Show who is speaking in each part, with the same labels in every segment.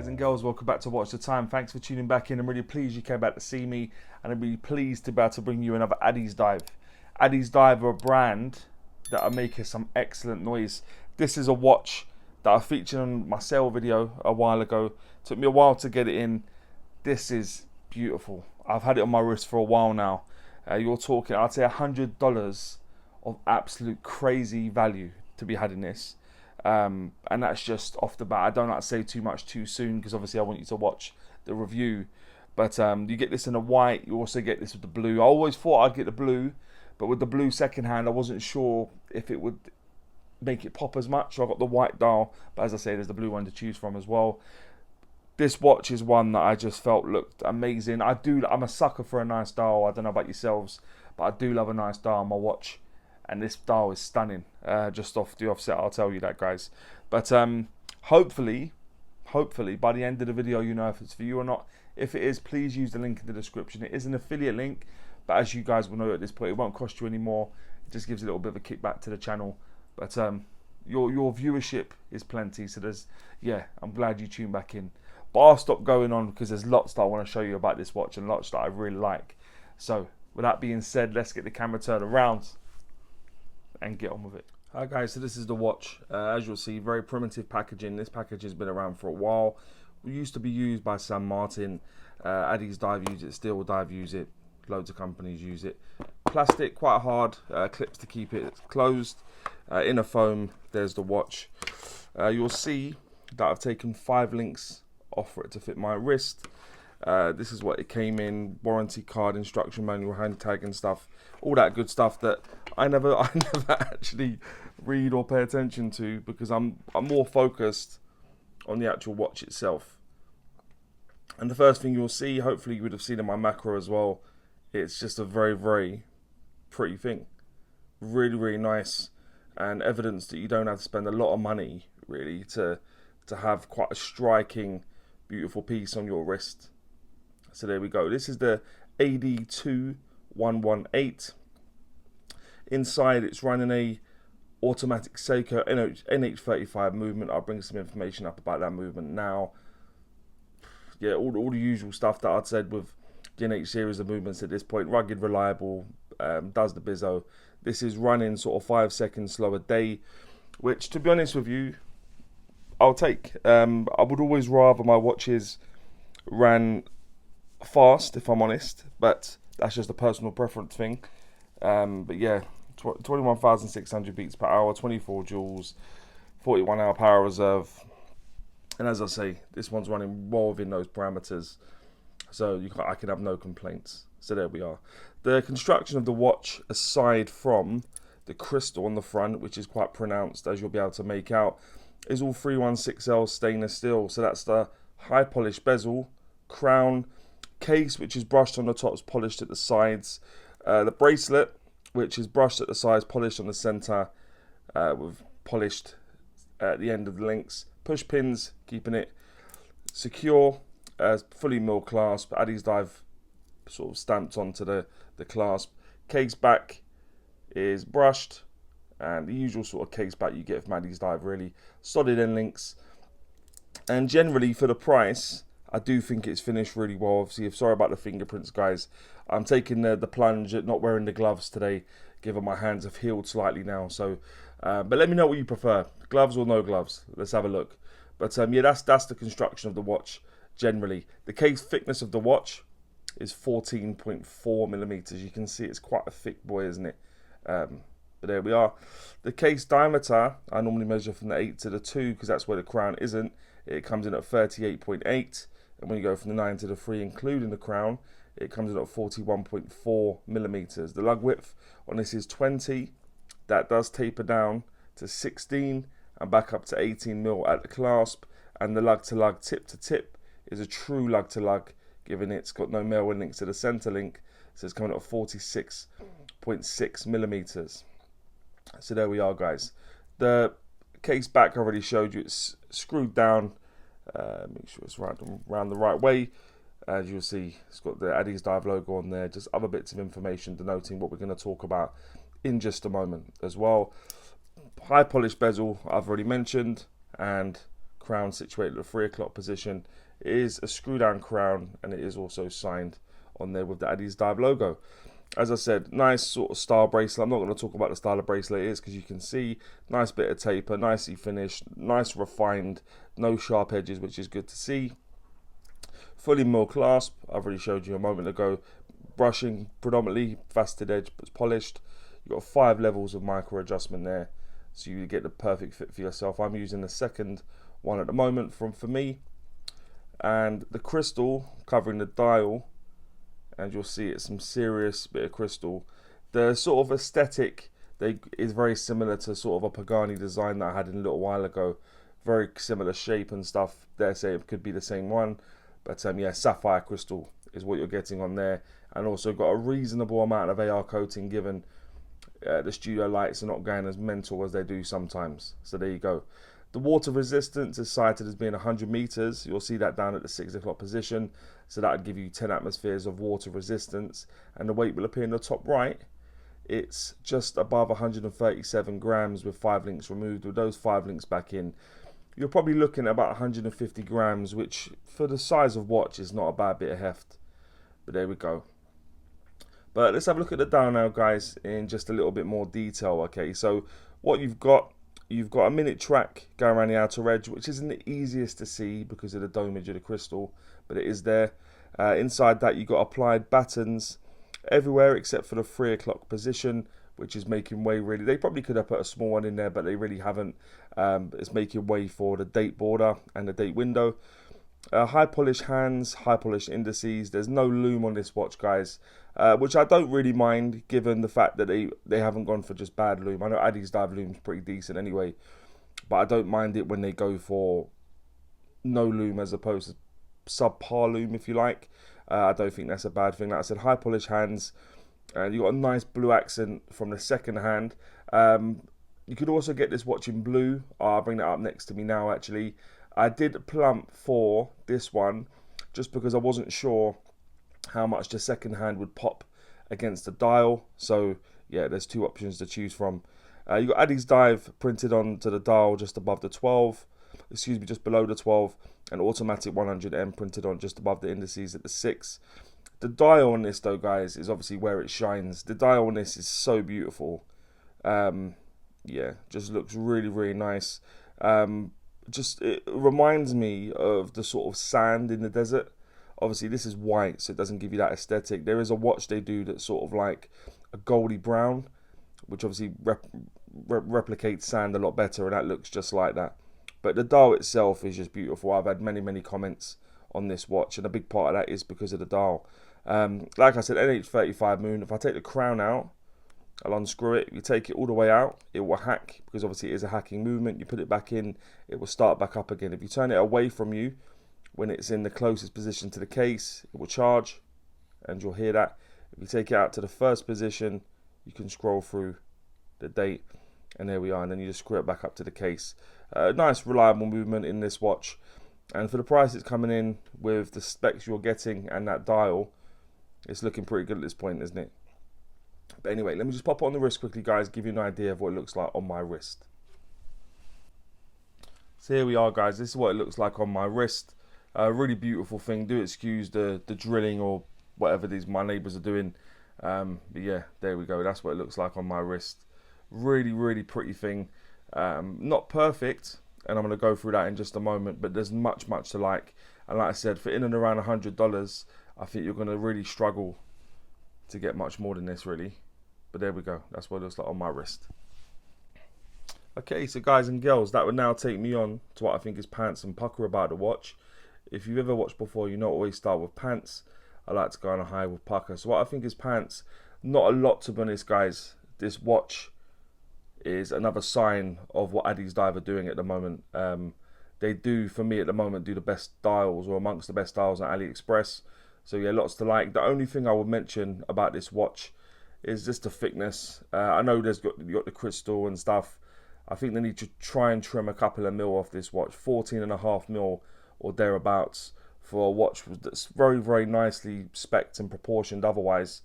Speaker 1: Guys and girls, welcome back to Watch the Time. Thanks for tuning back in. I'm really pleased you came back to see me, and I'm really pleased to be able to bring you another Addiesdive. Addiesdive are a brand that are making some excellent noise. This is a watch that I featured on my sale video a while ago. Took me a while to get it in. This is beautiful. I've had it on my wrist for a while now. You're talking, I'd say $100 of absolute crazy value to be had in this. And that's just off the bat. I don't like to say too much too soon because obviously I want you to watch the review. But you get this in a white, you also get this with the blue. I always thought I'd get the blue, but with the blue second hand I wasn't sure if it would make it pop as much. So I got the white dial, but as I say, there's the blue one to choose from as well. This watch is one that I just felt looked amazing. I'm a sucker for a nice dial. I don't know about yourselves, but I do love a nice dial on my watch. And this dial is stunning. Just off the offset, I'll tell you that, guys. But hopefully, by the end of the video, you know if it's for you or not. If it is, please use the link in the description. It is an affiliate link, but as you guys will know at this point, it won't cost you any more. It just gives a little bit of a kickback to the channel. But your viewership is plenty, so I'm glad you tuned back in. But I'll stop going on because there's lots that I want to show you about this watch and lots that I really like. So with that being said, let's get the camera turned around and get on with it. Alright guys, so this is the watch. As you'll see, very primitive packaging. This package has been around for a while. It used to be used by San Martin. Addiesdive use it, Steel Dive use it, loads of companies use it. Plastic, quite hard, clips to keep it closed. Inner foam, there's the watch. You'll see that I've taken 5 links off for it to fit my wrist. This is what it came in: warranty card, instruction manual, hand tag and stuff, all that good stuff that I never actually read or pay attention to because I'm more focused on the actual watch itself. And the first thing you'll see, hopefully you would have seen in my macro as well, it's just a very, very pretty thing. Really, really nice, and evidence that you don't have to spend a lot of money really to have quite a striking, beautiful piece on your wrist. So there we go. This is the AD2118. Inside it's running a automatic Seiko NH35 movement. I'll bring some information up about that movement now. Yeah, all the usual stuff that I'd said with the NH series of movements at this point. Rugged, reliable, does the Bezel. This is running sort of 5 seconds slower day, which to be honest with you, I'll take. I would always rather my watches ran fast, if I'm honest, but that's just a personal preference thing. But yeah, 21,600 beats per hour, 24 joules, 41 hour power reserve, and as I say, this one's running well within those parameters, so I can have no complaints. So there we are. The construction of the watch, aside from the crystal on the front, which is quite pronounced as you'll be able to make out, is all 316L stainless steel. So that's the high polished bezel, crown, case which is brushed on the tops, polished at the sides, the bracelet which is brushed at the sides, polished on the center, with polished at the end of the links, push pins keeping it secure, fully milled clasp, Addiesdive sort of stamped onto the clasp. Case back is brushed, and the usual sort of case back you get from Addiesdive, really solid end links, and generally for the price I do think it's finished really well. Obviously, sorry about the fingerprints, guys. I'm taking the plunge at not wearing the gloves today, given my hands have healed slightly now. So, but let me know what you prefer, gloves or no gloves. Let's have a look. But yeah, that's the construction of the watch generally. The case thickness of the watch is 14.4 millimeters. You can see it's quite a thick boy, isn't it? But there we are. The case diameter, I normally measure from the 8 to the 2 because that's where the crown isn't. It comes in at 38.8. And when you go from the 9 to the 3, including the crown, it comes in at 41.4 millimeters. The lug width on this is 20. That does taper down to 16 and back up to 18 mil at the clasp. And the lug to lug, tip to tip, is a true lug to lug, given it's got no male links to the center link. So it's coming at 46.6 millimeters. So there we are, guys. The case back I already showed you. It's screwed down. Make sure it's round the right way. As you'll see, it's got the Addiesdive logo on there, just other bits of information denoting what we're going to talk about in just a moment as well. High polished bezel I've already mentioned, and crown situated at the 3 o'clock position. It is a screw down crown, and it is also signed on there with the Addiesdive logo. As I said, nice sort of style bracelet. I'm not going to talk about the style of bracelet it is, because you can see nice bit of taper, nicely finished, nice refined, no sharp edges, which is good to see. Fully milled clasp, I've already showed you a moment ago. Brushing predominantly, faceted edge but polished. You've got 5 levels of micro adjustment there, so you get the perfect fit for yourself. I'm using the second one at the moment for me, and the crystal covering the dial, and you'll see it's some serious bit of crystal. The sort of aesthetic is very similar to sort of a Pagani design that I had in a little while ago. Very similar shape and stuff. Dare say it could be the same one, but yeah, sapphire crystal is what you're getting on there, and also got a reasonable amount of AR coating, given the studio lights are not going as mental as they do sometimes. So there you go. The water resistance is cited as being 100 meters. You'll see that down at the 6 o'clock position. So that would give you 10 atmospheres of water resistance. And the weight will appear in the top right. It's just above 137 grams with 5 links removed. With those 5 links back in, you're probably looking at about 150 grams, which for the size of watch is not a bad bit of heft. But there we go. But let's have a look at the dial now, guys, in just a little bit more detail. Okay, so what you've got a minute track going around the outer edge, which isn't the easiest to see because of the domage of the crystal, but it is there. Inside that, you've got applied battens everywhere except for the 3 o'clock position, which is making way really. They probably could have put a small one in there, but they really haven't. It's making way for the date border and the date window. High polished hands, high polished indices. There's no loom on this watch, guys, which I don't really mind, given the fact that they haven't gone for just bad loom. I know Addiesdive loom's pretty decent anyway, but I don't mind it when they go for no loom as opposed to subpar loom, if you like. I don't think that's a bad thing. Like I said, high polished hands, and you got a nice blue accent from the second hand. You could also get this watch in blue. I'll bring that up next to me now, actually. I did plump for this one just because I wasn't sure how much the second hand would pop against the dial. So yeah, there's 2 options to choose from. You got Addiesdive printed onto the dial just above the 12, excuse me, just below the 12, and automatic 100M printed on just above the indices at the 6. The dial on this, though, guys, is obviously where it shines. The dial on this is so beautiful. Yeah, just looks really, really nice. It reminds me of the sort of sand in the desert. Obviously this is white, so it doesn't give you that aesthetic. There is a watch they do that's sort of like a goldy brown, which obviously replicates sand a lot better, and that looks just like that. But the dial itself is just beautiful. I've had many comments on this watch, and a big part of that is because of the dial. Like I said, NH35 Moon. If I take the crown out, I'll unscrew it. If you take it all the way out, it will hack, because obviously it is a hacking movement. You put it back in, it will start back up again. If you turn it away from you, when it's in the closest position to the case, it will charge, and you'll hear that. If you take it out to the first position, you can scroll through the date, and there we are, and then you just screw it back up to the case. Nice reliable movement in this watch, and for the price it's coming in with the specs you're getting and that dial, it's looking pretty good at this point, isn't it? But anyway, let me just pop it on the wrist quickly, guys, give you an idea of what it looks like on my wrist. So here we are, guys. This is what it looks like on my wrist. Really beautiful thing. Do excuse the drilling or whatever my neighbours are doing. But yeah, there we go. That's what it looks like on my wrist. Really pretty thing. Not perfect, and I'm going to go through that in just a moment, but there's much to like. And like I said, for in and around $100, I think you're going to really struggle to get much more than this, really. But there we go. That's what it looks like on my wrist. Okay, so guys and girls, that would now take me on to what I think is pants and Pukka about the watch. If you've ever watched before, you know I always start with pants. I like to go on a high with Pukka. So what I think is pants, not a lot, to be honest, guys. This watch is another sign of what Addiesdive are doing at the moment. They do, for me at the moment, do the best dials, or amongst the best dials on AliExpress. So yeah, lots to like. The only thing I would mention about this watch is just the thickness. I know you got the crystal and stuff. I think they need to try and trim a couple of mil off this watch, 14.5 mil or thereabouts, for a watch that's very nicely spec'd and proportioned. Otherwise,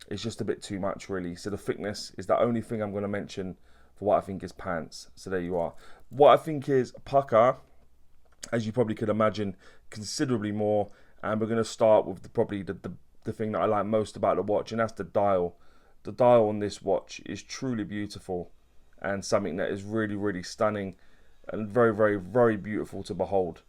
Speaker 1: it's just a bit too much, really. So the thickness is the only thing I'm going to mention for what I think is pants. So there you are. What I think is Pukka, as you probably could imagine, considerably more. And we're going to start with probably the thing that I like most about the watch, and that's the dial. The dial on this watch is truly beautiful, and something that is really stunning and very beautiful to behold.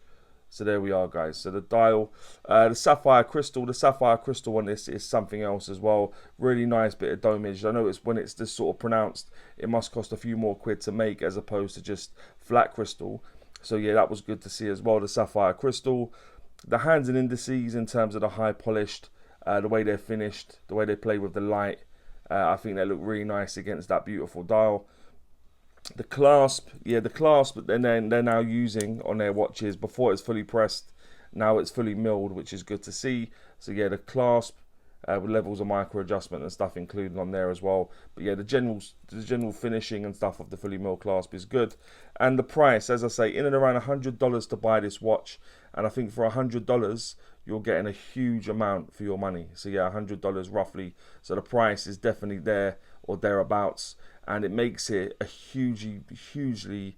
Speaker 1: So there we are, guys. So the dial, the sapphire crystal on this is something else as well. Really nice bit of domage. I know it's when it's this sort of pronounced, it must cost a few more quid to make as opposed to just flat crystal. So yeah, that was good to see as well. The sapphire crystal, the hands and indices in terms of the high polished, the way they're finished, the way they play with the light. I think they look really nice against that beautiful dial. The clasp, yeah, the clasp that they're now using on their watches. Before it's fully pressed, now it's fully milled, which is good to see. So yeah, the clasp with levels of micro adjustment and stuff included on there as well. But yeah, the general finishing and stuff of the fully milled clasp is good. And the price, as I say, in and around $100 to buy this watch. And I think for $100, you're getting a huge amount for your money. So yeah, $100 roughly. So the price is definitely there or thereabouts. And it makes it a hugely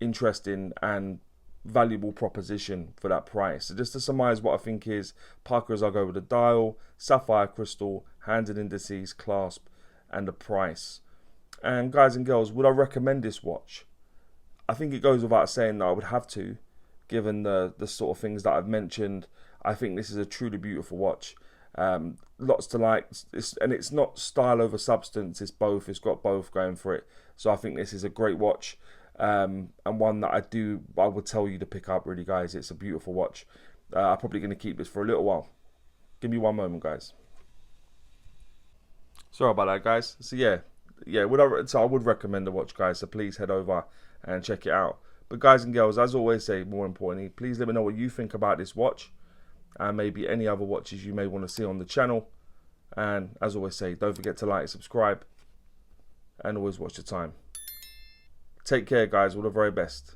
Speaker 1: interesting and valuable proposition for that price. So just to surmise what I think is, Pukka, I'll go with the dial, sapphire crystal, hands and indices, clasp, and the price. And guys and girls, would I recommend this watch? I think it goes without saying that I would have to, given the sort of things that I've mentioned. I think this is a truly beautiful watch. Lots to like, and it's not style over substance, it's both. It's got both going for it. So I think this is a great watch, and one that I would tell you to pick up, really, guys. It's a beautiful watch. I'm probably going to keep this for a little while. Give me one moment, guys. Sorry about that, guys. So yeah, so I would recommend the watch, guys. So please head over and check it out. But guys and girls, as always say, more importantly, please let me know what you think about this watch, and maybe any other watches you may want to see on the channel. And as always say, don't forget to like, subscribe, and always watch the time. Take care, guys. All the very best.